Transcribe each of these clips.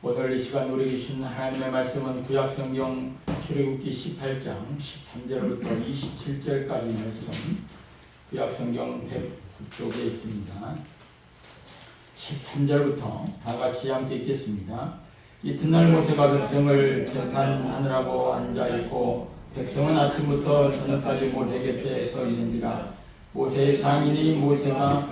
오늘 이 시간 우리 주신 하나님의 말씀은 구약성경 출애굽기 18장 13절부터 27절까지 말씀, 구약성경 109쪽에 있습니다. 13절부터 다 같이 함께 읽겠습니다. 이튿날 모세가 백성을 재판하느라고 앉아있고 백성은 아침부터 저녁까지 모세 곁에 서 있는지라. 모세의 장인이 모세가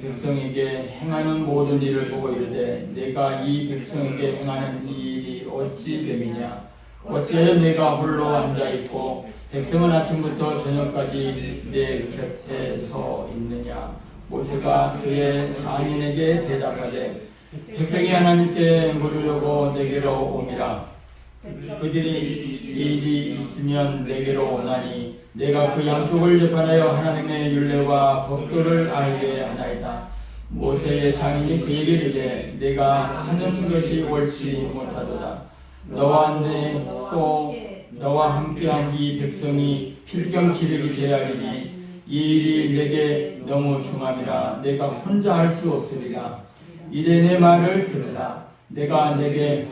백성에게 행하는 모든 일을 보고 이르되 내가 이 백성에게 행하는 이 일이 어찌 됨이냐. 어찌하여 내가 홀로 앉아있고 백성은 아침부터 저녁까지 내 곁에 서 있느냐. 모세가 그의 장인에게 대답하되 백성이 하나님께 물으려고 내게로 오니라. 그들이 일이 있으면 내게로 오나니 내가 그 양쪽을 재판하여 하나님의 율례와 법도를 알게 하나이다. 모세의 장인이 그에게 이르되 내가 하는 것이 옳지 못하도다. 너와 함께한 이 백성이 필경 기르기 제하리니 이 일이 내게 너무 중함이라. 내가 혼자 할 수 없으리라. 이제 내 말을 들으라. 내가 내게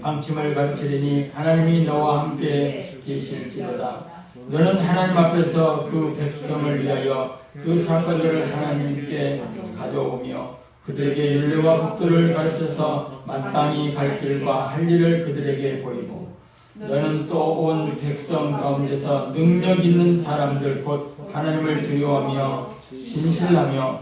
방침을 가르치리니 하나님이 너와 함께 계실지로다. 너는 하나님 앞에서 그 백성을 위하여 그 사건들을 하나님께 가져오며 그들에게 율례와 법도를 가르쳐서 마땅히 갈 길과 할 일을 그들에게 보이고 너는 또 온 백성 가운데서 능력 있는 사람들 곧 하나님을 두려워하며 진실하며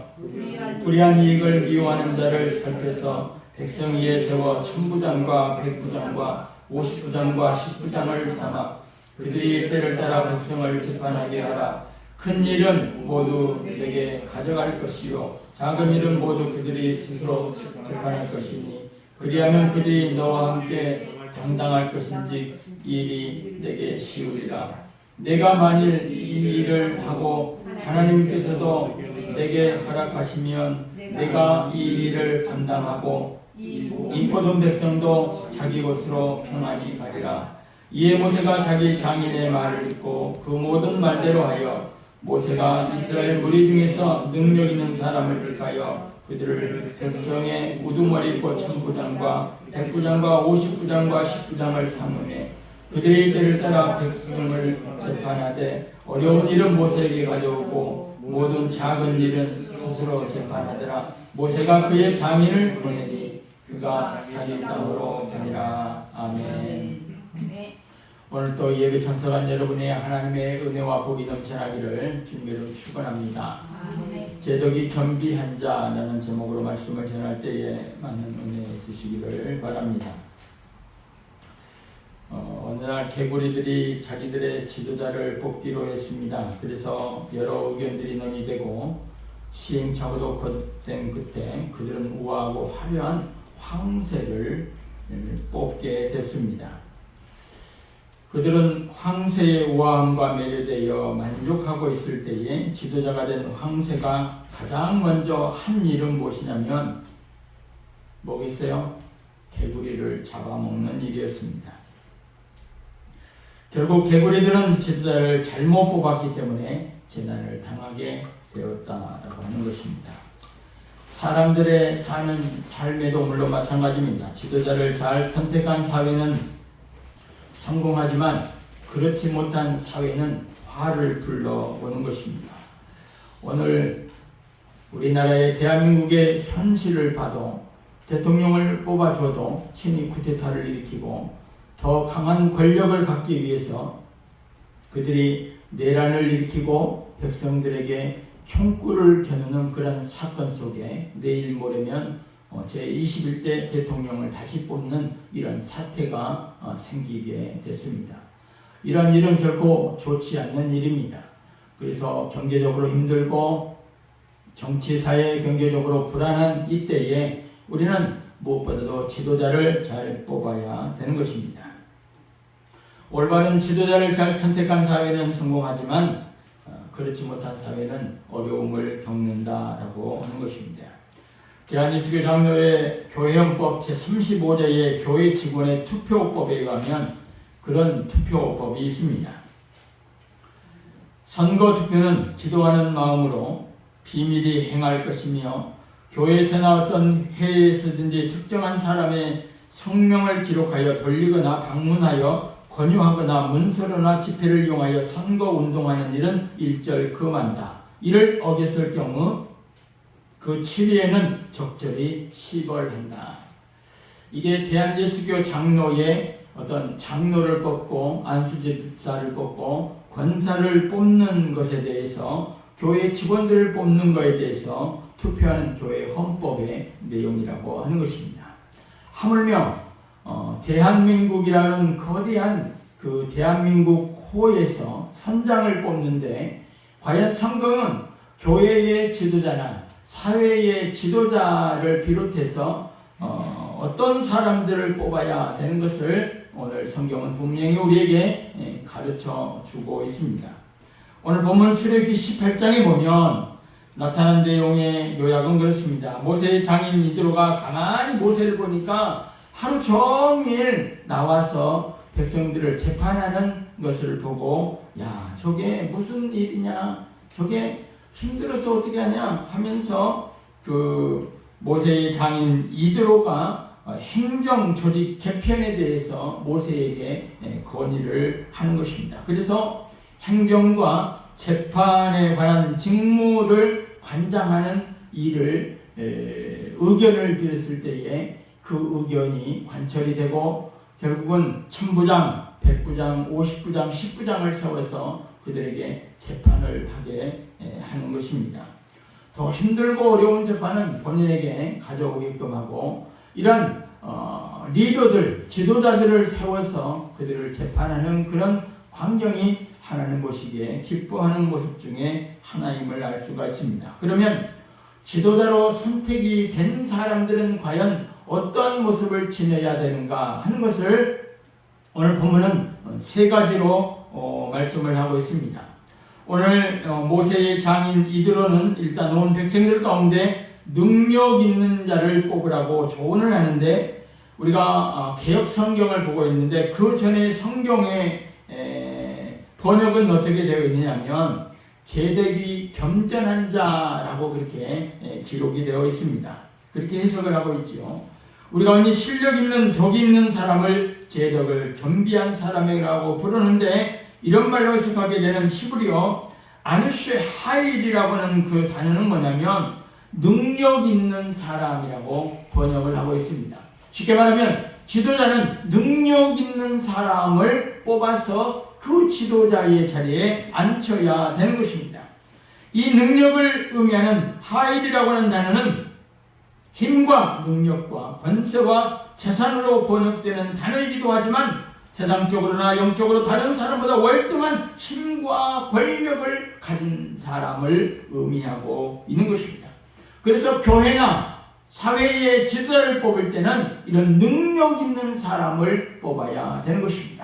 불의한 이익을 미워하는 자를 살펴서 백성 위에 세워 천부장과 백부장과 50부장과 10부장을 삼아 그들이 때를 따라 백성을 재판하게 하라. 큰 일은 모두 내게 가져갈 것이요 작은 일은 모두 그들이 스스로 재판할 것이니 그리하면 그들이 너와 함께 당당할 것인지 이 일이 내게 쉬우리라. 내가 만일 이 일을 하고 하나님께서도 내게 허락하시면 내가 이 일을 감당하고 인포선 백성도 자기 곳으로 평안히 가리라. 이에 모세가 자기 장인의 말을 듣고 그 모든 말대로 하여 모세가 이스라엘 무리 중에서 능력 있는 사람을 택하여 그들을 백성의 우두머리 곧 천부장과 백부장과 50부장과 10부장을 삼으매 그들이 때를 따라 백성을 재판하되 어려운 일은 모세에게 가져오고 모든 작은 일은 스스로 재판하더라. 모세가 그의 장인을 보내니 그가 자기 땅으로 가니라. 아멘. 오늘 또 예배 참석한 여러분의 하나님의 은혜와 복이 넘쳐나기를 주님으로 축원합니다. 제독이 겸비한 자라는 제목으로 말씀을 전할 때에 많은 은혜 있으시기를 바랍니다. 어느 날 개구리들이 자기들의 지도자를 뽑기로 했습니다. 그래서 여러 의견들이 논의되고 시행착오도 거듭된 그때 그들은 우아하고 화려한 황새를 뽑게 됐습니다. 그들은 황새의 우아함과 매료되어 만족하고 있을 때에 지도자가 된 황새가 가장 먼저 한 일은 무엇이냐면 뭐겠어요? 개구리를 잡아먹는 일이었습니다. 결국 개구리들은 지도자를 잘못 뽑았기 때문에 재난을 당하게 되었다라고 하는 것입니다. 사람들의 사는 삶에도 물론 마찬가지입니다. 지도자를 잘 선택한 사회는 성공하지만 그렇지 못한 사회는 화를 불러오는 것입니다. 오늘 우리나라의 대한민국의 현실을 봐도 대통령을 뽑아줘도 친위 쿠데타를 일으키고 더 강한 권력을 갖기 위해서 그들이 내란을 일으키고 백성들에게 총구를 겨누는 그런 사건 속에 내일 모레면 제21대 대통령을 다시 뽑는 이런 사태가 생기게 됐습니다. 이런 일은 결코 좋지 않는 일입니다. 그래서 경제적으로 힘들고 정치, 사회, 경제적으로 불안한 이때에 우리는 무엇보다도 지도자를 잘 뽑아야 되는 것입니다. 올바른 지도자를 잘 선택한 사회는 성공하지만 그렇지 못한 사회는 어려움을 겪는다라고 하는 것입니다. 대한예수교 장로회 교회헌법 제35조의 교회 직원의 투표법에 의하면 그런 투표법이 있습니다. 선거 투표는 기도하는 마음으로 비밀히 행할 것이며 교회에서나 어떤 회의에서든지 특정한 사람의 성명을 기록하여 돌리거나 방문하여 권유하거나 문서로나 집회를 이용하여 선거운동하는 일은 일절 금한다. 이를 어겼을 경우 그 7일에는 적절히 시벌한다. 이게 대한예수교 장로의 어떤 장로를 뽑고 안수집사를 뽑고 권사를 뽑는 것에 대해서 교회 직원들을 뽑는 것에 대해서 투표하는 교회 헌법의 내용이라고 하는 것입니다. 하물며 대한민국이라는 거대한 그 대한민국 호에서 선장을 뽑는데 과연 성경은 교회의 지도자나 사회의 지도자를 비롯해서 어떤 사람들을 뽑아야 되는 것을 오늘 성경은 분명히 우리에게 가르쳐 주고 있습니다. 오늘 본문 출애굽기 18장에 보면 나타난 내용의 요약은 그렇습니다. 모세의 장인 이드로가 가만히 모세를 보니까 하루 종일 나와서 백성들을 재판하는 것을 보고 야, 저게 무슨 일이냐, 저게 힘들어서 어떻게 하냐 하면서 그 모세의 장인 이드로가 행정 조직 개편에 대해서 모세에게 건의를 하는 것입니다. 그래서 행정과 재판에 관한 직무를 관장하는 일을 의견을 들었을 때에 그 의견이 관철이 되고 결국은 1000부장, 100부장, 50부장, 10부장을 세워서 그들에게 재판을 하게 하는 것입니다. 더 힘들고 어려운 재판은 본인에게 가져오게끔 하고 이런 리더들, 지도자들을 세워서 그들을 재판하는 그런 광경이 하나님 보시기에 기뻐하는 모습 중에 하나임을 알 수가 있습니다. 그러면 지도자로 선택이 된 사람들은 과연 어떤 모습을 지녀야 되는가 하는 것을 오늘 본문은 세 가지로 말씀을 하고 있습니다. 오늘 모세의 장인 이드로는 일단 온 백성들 가운데 능력 있는 자를 뽑으라고 조언을 하는데 우리가 개역 성경을 보고 있는데 그 전에 성경의 번역은 어떻게 되어 있느냐면 제대기 겸전한 자라고 그렇게 기록이 되어 있습니다. 그렇게 해석을 하고 있죠. 우리가 언니 실력 있는 덕이 있는 사람을 제덕을 겸비한 사람이라고 부르는데 이런 말로 해석하게 되는 히브리어 아누쉐 하일이라고 하는 그 단어는 뭐냐면 능력 있는 사람이라고 번역을 하고 있습니다. 쉽게 말하면 지도자는 능력 있는 사람을 뽑아서 그 지도자의 자리에 앉혀야 되는 것입니다. 이 능력을 의미하는 하일이라고 하는 단어는 힘과 능력과 권세와 재산으로 번역되는 단어이기도 하지만 세상적으로나 영적으로 다른 사람보다 월등한 힘과 권력을 가진 사람을 의미하고 있는 것입니다. 그래서 교회나 사회의 지도자를 뽑을 때는 이런 능력 있는 사람을 뽑아야 되는 것입니다.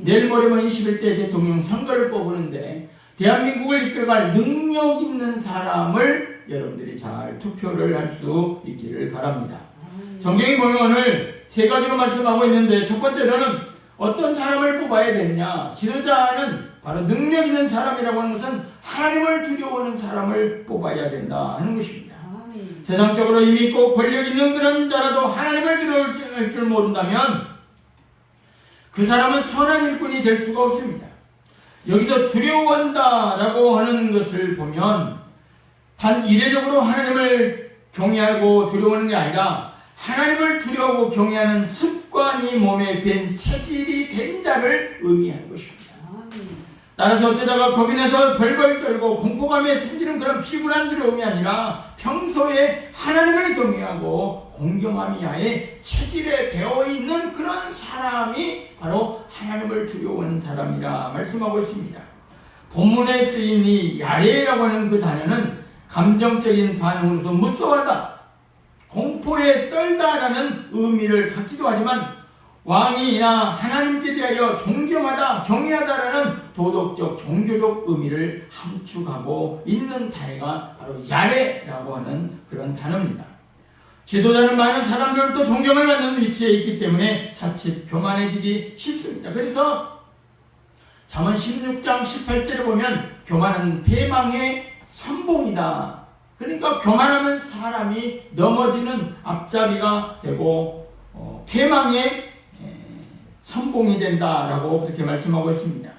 내일 모레면 21대 대통령 선거를 뽑으는데 대한민국을 이끌어갈 능력 있는 사람을 여러분들이 잘 투표를 할 수 있기를 바랍니다. 성경이 보면 오늘 세 가지로 말씀하고 있는데 첫 번째로는 어떤 사람을 뽑아야 되느냐. 지도자는 바로 능력 있는 사람이라고 하는 것은 하나님을 두려워하는 사람을 뽑아야 된다 하는 것입니다. 세상적으로 힘이 있고 권력 있는 그런 자라도 하나님을 두려워할 줄 모른다면 그 사람은 선한 일꾼이 될 수가 없습니다. 여기서 두려워한다라고 하는 것을 보면 단 이례적으로 하나님을 경외하고 두려워하는 게 아니라 하나님을 두려워하고 경외하는 습관이 몸에 밴 체질이 된 자를 의미하는 것입니다. 따라서 어쩌다가 겁이 나서 벌벌 떨고 공포감에 숨기는 그런 피곤한 두려움이 아니라 평소에 하나님을 경외하고 공경함이 아예 체질에 배어있는 그런 사람이 바로 하나님을 두려워하는 사람이라 말씀하고 있습니다. 본문에 쓰인 이 야레라고 하는 그 단어는 감정적인 반응으로서 무서워하다, 공포에 떨다라는 의미를 갖기도 하지만 왕이나 하나님께 대하여 존경하다, 경외하다라는 도덕적, 종교적 의미를 함축하고 있는 단어가 바로 야레라고 하는 그런 단어입니다. 지도자는 많은 사람들로부터 존경을 받는 위치에 있기 때문에 자칫 교만해지기 쉽습니다. 그래서 잠언 16장 18절에 보면 교만은 패망의 선봉이다. 그러니까 교만하면 사람이 넘어지는 앞잡이가 되고 패망의 선봉이 된다라고 그렇게 말씀하고 있습니다.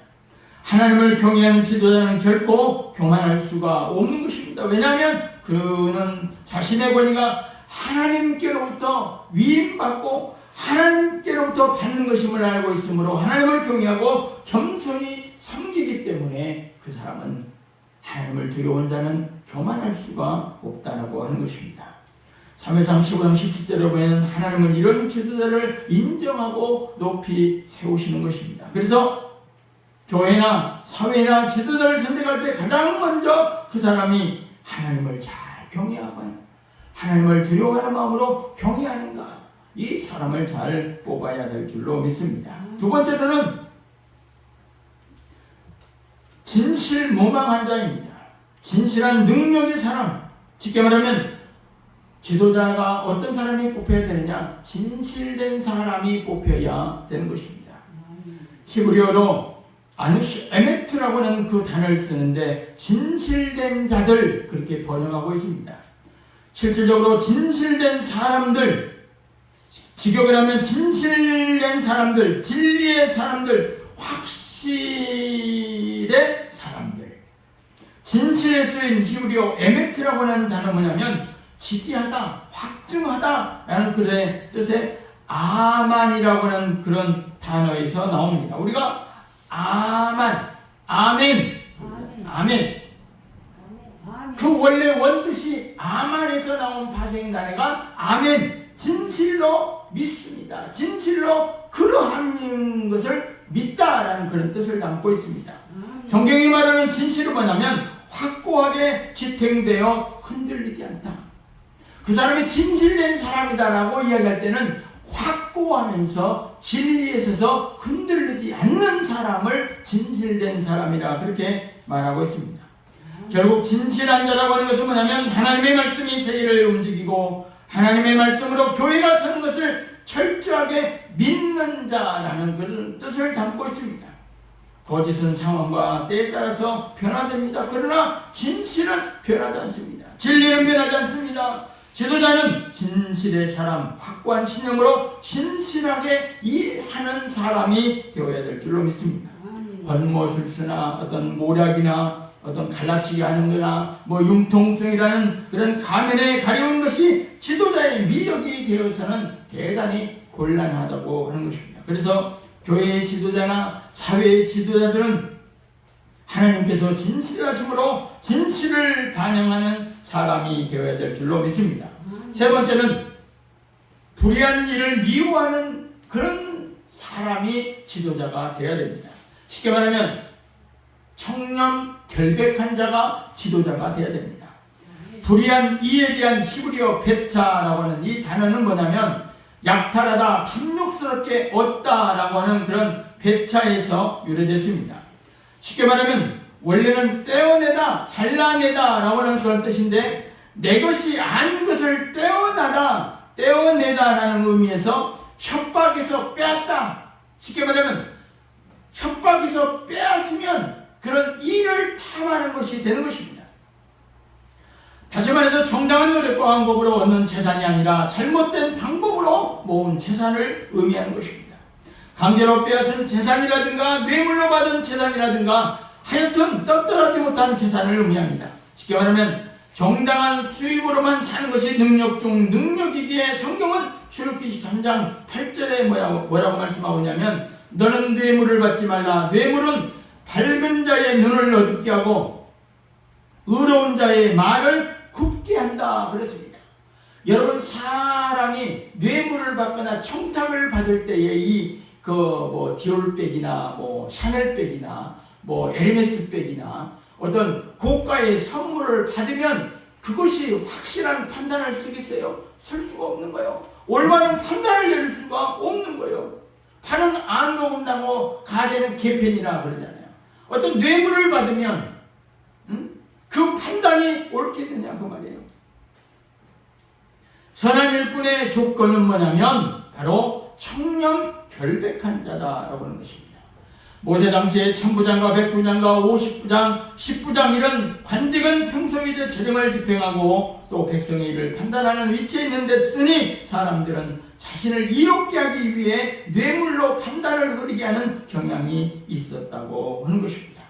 하나님을 경외하는 지도자는 결코 교만할 수가 없는 것입니다. 왜냐하면 그는 자신의 권위가 하나님께로부터 위임받고 하나님께로부터 받는 것임을 알고 있으므로 하나님을 경외하고 겸손히 섬기기 때문에 그 사람은 하나님을 두려운 자는 교만할 수가 없다라고 하는 것입니다. 사무엘상 15장 17절에 보면 하나님은 이런 지도자를 인정하고 높이 세우시는 것입니다. 그래서 교회나 사회나 지도자를 선택할 때 가장 먼저 그 사람이 하나님을 잘 경외하고 하나님을 두려워하는 마음으로 경외하는가, 이 사람을 잘 뽑아야 될 줄로 믿습니다. 두 번째로는 진실무망한 자입니다. 진실한 능력의 사람, 쉽게 말하면 지도자가 어떤 사람이 뽑혀야 되느냐? 진실된 사람이 뽑혀야 되는 것입니다. 히브리어로 아누시 에메트라고 하는 그 단어를 쓰는데 진실된 자들 그렇게 번역하고 있습니다. 실질적으로 진실된 사람들, 직역을 하면 진실된 사람들, 진리의 사람들, 확실의 사람들. 진실에 쓰인 히브리어 에메트라고 하는 단어 뭐냐면 지지하다, 확증하다 라는 그런 뜻의 아만이라고 하는 그런 단어에서 나옵니다. 우리가 아만, 아멘, 아멘. 그 원래 원뜻이 아만에서 나온 파생인 단어가 아멘, 진실로 믿습니다. 진실로 그러한 것을 믿다라는 그런 뜻을 담고 있습니다. 성경이 말하는 진실은 뭐냐면 확고하게 지탱되어 흔들리지 않다. 그 사람이 진실된 사람이다라고 이야기할 때는 확고하면서 진리에 서서 흔들리지 않는 사람을 진실된 사람이라 그렇게 말하고 있습니다. 결국 진실한 자라고 하는 것은 뭐냐면 하나님의 말씀이 세계를 움직이고 하나님의 말씀으로 교회가 서는 것을 철저하게 믿는 자라는 그런 뜻을 담고 있습니다. 거짓은 상황과 때에 따라서 변화됩니다. 그러나 진실은 변하지 않습니다. 진리는 변하지 않습니다. 지도자는 진실의 사람, 확고한 신념으로 신실하게 일하는 사람이 되어야 될 줄로 믿습니다. 권모술수나 어떤 모략이나 어떤 갈라치기 하는 거나 융통성이라는 그런 가면에 가려운 것이 지도자의 미덕이 되어서는 대단히 곤란하다고 하는 것입니다. 그래서 교회의 지도자나 사회의 지도자들은 하나님께서 진실하심으로 진실을 반영하는 사람이 되어야 될 줄로 믿습니다. 세 번째는 불의한 일을 미워하는 그런 사람이 지도자가 되어야 됩니다. 쉽게 말하면 청렴 결백한 자가 지도자가 되어야 됩니다. 불의한 이에 대한 히브리어 배차라고 하는 이 단어는 뭐냐면 약탈하다, 탐욕스럽게 얻다라고 하는 그런 배차에서 유래됐습니다. 쉽게 말하면 원래는 떼어내다, 잘라내다 라고 하는 그런 뜻인데 내 것이 아닌 것을 떼어내다 라는 의미에서 협박에서 빼앗다. 쉽게 말하면 협박에서 빼앗으면 그런 일을 탐하는 것이 되는 것입니다. 다시 말해서 정당한 노력과 방법으로 얻는 재산이 아니라 잘못된 방법으로 모은 재산을 의미하는 것입니다. 강제로 빼앗은 재산이라든가 뇌물로 받은 재산이라든가 하여튼 떳떳하지 못한 재산을 의미합니다. 쉽게 말하면 정당한 수입으로만 사는 것이 능력 중 능력이기에 성경은 출애굽기 23장 8절에 뭐라고 말씀하고 있냐면 너는 뇌물을 받지 말라. 뇌물은 밝은 자의 눈을 어둡게 하고 의로운 자의 말을 굽게 한다 그랬습니다. 여러분, 사람이 뇌물을 받거나 청탁을 받을 때에 디올백이나 샤넬백이나 에르메스백이나 어떤 고가의 선물을 받으면 그것이 확실한 판단을 쓰겠어요? 쓸 수가 없는 거예요. 올바른 판단을 내릴 수가 없는 거예요. 팔은 안 녹음나고 가재는 개편이라 그러잖아요. 어떤 뇌물을 받으면 그 판단이 옳겠느냐 그 말이에요. 선한 일꾼의 조건은 뭐냐면 바로 청렴 결백한 자다라고 하는 것입니다. 모세 당시에 천부장과 백부장과 50부장, 10부장 이런 관직은 평소에도 재정을 집행하고 또 백성의 일을 판단하는 위치에 있는데 뜨니 사람들은 자신을 이롭게 하기 위해 뇌물로 판단을 흐리게 하는 경향이 있었다고 하는 것입니다.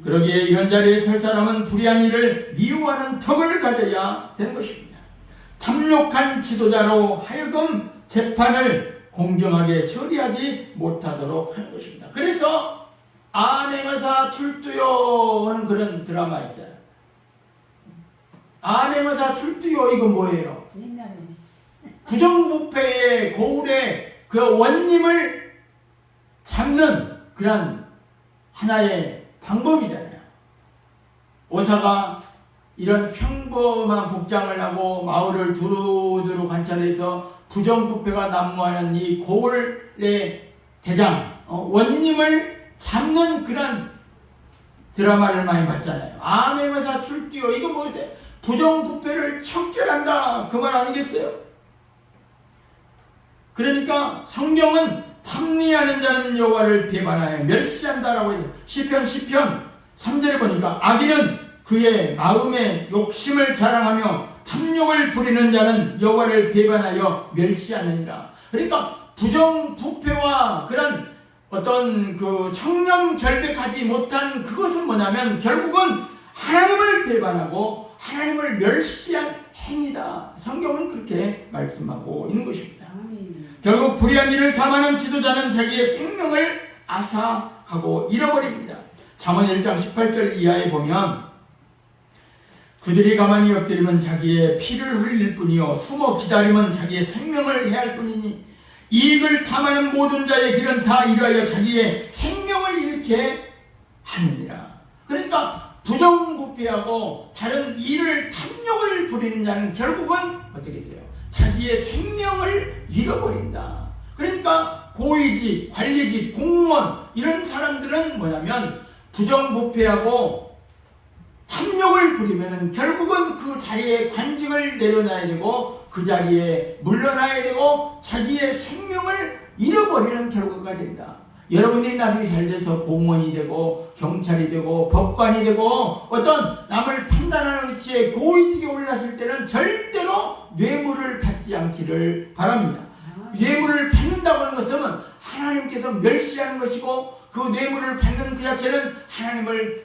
그러기에 이런 자리에 설 사람은 불의한 일을 미워하는 덕을 가져야 되는 것입니다. 탐욕한 지도자로 하여금 재판을 공정하게 처리하지 못하도록 하는 것입니다. 그래서 안행어사 출두요 하는 그런 드라마 있잖아요. 안행어사 출두요 이거 뭐예요? 부정부패의 고울의 그 원님을 잡는 그런 하나의 방법이잖아요. 오사가 이런 평범한 복장을 하고 마을을 두루두루 관찰해서 부정부패가 난무하는 이 고을의 대장 원님을 잡는 그런 드라마를 많이 봤잖아요. 암행어사 출두요 이거 뭐세요? 부정부패를 척결한다 그 말 아니겠어요? 그러니까 성경은 탐리하는 자는 여호와를 배반하여 멸시한다라고 해서 시편 3절에 보니까 악인은 그의 마음의 욕심을 자랑하며 탐욕을 부리는 자는 여호와를 배반하여 멸시하느니라. 그러니까 부정부패와 그런 어떤 그 청렴결백하지 못한 그것은 뭐냐면 결국은 하나님을 배반하고 하나님을 멸시한 행위다. 성경은 그렇게 말씀하고 있는 것입니다. 결국 불의한 일을 감하는 지도자는 자기의 생명을 앗아가고 잃어버립니다. 잠언 1장 18절 이하에 보면 그들이 가만히 엎드리면 자기의 피를 흘릴 뿐이요 숨어 기다리면 자기의 생명을 해할 뿐이니 이익을 탐하는 모든 자의 길은 다 이루하여 자기의 생명을 잃게 하느니라. 그러니까 부정부패하고 다른 일을 탐욕을 부리는 자는 결국은 어떻게 했어요? 자기의 생명을 잃어버린다. 그러니까 고위직, 관리직, 공무원 이런 사람들은 뭐냐면 부정부패하고 탐욕을 부리면 결국은 그 자리에 관직을 내려놔야 되고 그 자리에 물러나야 되고 자기의 생명을 잃어버리는 결과가 된다. 여러분이 나중에 잘 돼서 공무원이 되고 경찰이 되고 법관이 되고 어떤 남을 판단하는 위치에 고위직에 올랐을 때는 절대로 뇌물을 받지 않기를 바랍니다. 뇌물을 받는다고 하는 것은 하나님께서 멸시하는 것이고 그 뇌물을 받는 그 자체는 하나님을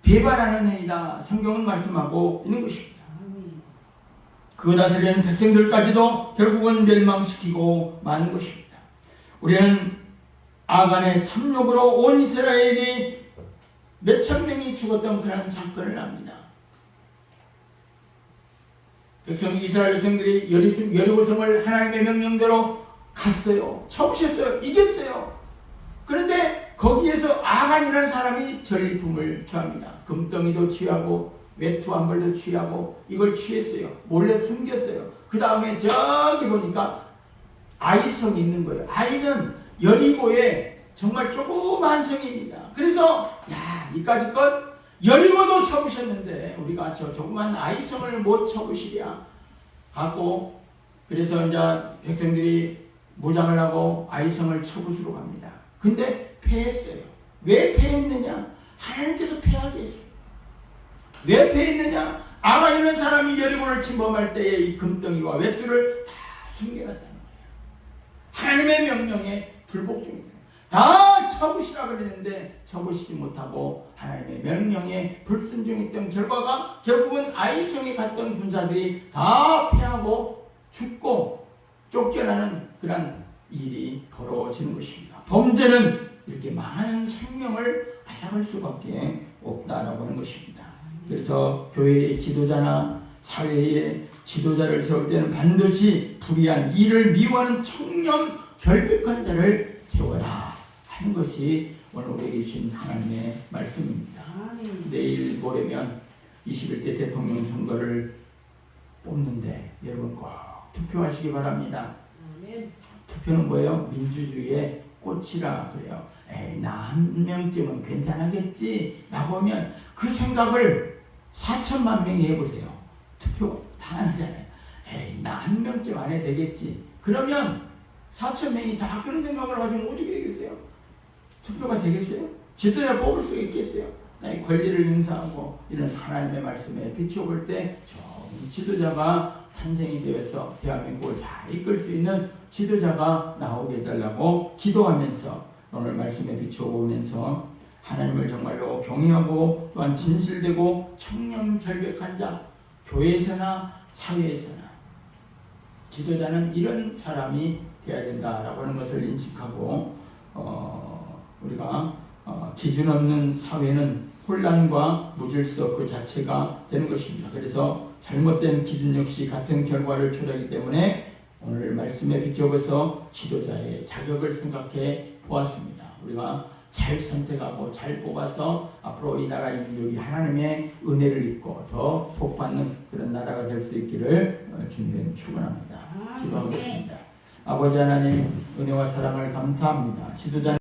배반하는 행위다. 성경은 말씀하고 있는 것입니다. 그 다스리는 백성들까지도 결국은 멸망시키고 마는 것입니다. 우리는 아간의 탐욕으로 온 이스라엘이 몇천 명이 죽었던 그런 사건을 압니다. 이스라엘 백성들이 여리고성을 하나님의 명령대로 갔어요. 쳐부셨어요. 이겼어요. 그런데 거기에서 아간이라는 사람이 전리품을 취합니다. 금덩이도 취하고 외투 한 벌도 취하고 이걸 취했어요. 몰래 숨겼어요. 그 다음에 저기 보니까 아이성이 있는 거예요. 아이는 여리고의 정말 조그만 성입니다. 그래서 이까지 것 여리고도 쳐부셨는데 우리가 저 조그만 아이성을 못 쳐부시랴 하고 그래서 이제 백성들이 무장을 하고 아이성을 쳐부수러 갑니다. 근데 패했어요. 왜 패했느냐? 하나님께서 패하게 했어요. 왜 패했느냐? 아간이라는 사람이 여리고를 침범할 때에 이 금덩이와 외투를 다 숨겨놨다는 거예요. 하나님의 명령에 불복종입니다. 다 쳐부시라 그랬는데 쳐부시지 못하고 하나님의 명령에 불순종했던 결과가 결국은 아이성에 갔던 군사들이 다 패하고 죽고 쫓겨나는 그런 일이 벌어지는 것입니다. 범죄는 이렇게 많은 생명을 앗아갈 수밖에 없다라고 하는 것입니다. 그래서 교회의 지도자나 사회의 지도자를 세울 때는 반드시 불의한 일을 미워하는 청렴 결백한 자를 세워라 하는 것이 오늘 우리에게 주신 하나님의 말씀입니다. 내일 모레면 21대 대통령 선거를 뽑는데 여러분 꼭 투표하시기 바랍니다. 투표는 뭐예요? 민주주의의 꽃이라 그래요. 나 한 명쯤은 괜찮겠지 라고 하면 그 생각을 4천만 명이 해보세요. 투표 다 안 하잖아요. 나 한 명쯤 안에 되겠지. 그러면 4천 명이 다 그런 생각을 가지면 어떻게 되겠어요? 투표가 되겠어요? 지도자 뽑을 수 있겠어요? 나의 권리를 행사하고 이런 하나님의 말씀에 비춰볼 때 지도자가 탄생이 되어서 대한민국을 잘 이끌 수 있는 지도자가 나오게 해달라고 기도하면서 오늘 말씀에 비춰보면서 하나님을 정말로 경외하고 또한 진실되고 청렴결백한 자, 교회에서나 사회에서나 지도자는 이런 사람이 되어야 된다라고 하는 것을 인식하고 우리가 기준 없는 사회는 혼란과 무질서 그 자체가 되는 것입니다. 그래서 잘못된 기준 역시 같은 결과를 초래하기 때문에 오늘 말씀에 비춰서 지도자의 자격을 생각해 보았습니다. 우리가 잘 선택하고 잘 뽑아서 앞으로 이 나라의 민족이 하나님의 은혜를 입고 더 복받는 그런 나라가 될 수 있기를 주님 축원합니다. 기도하겠습니다. 아버지 하나님 은혜와 사랑을 감사합니다. 지도자는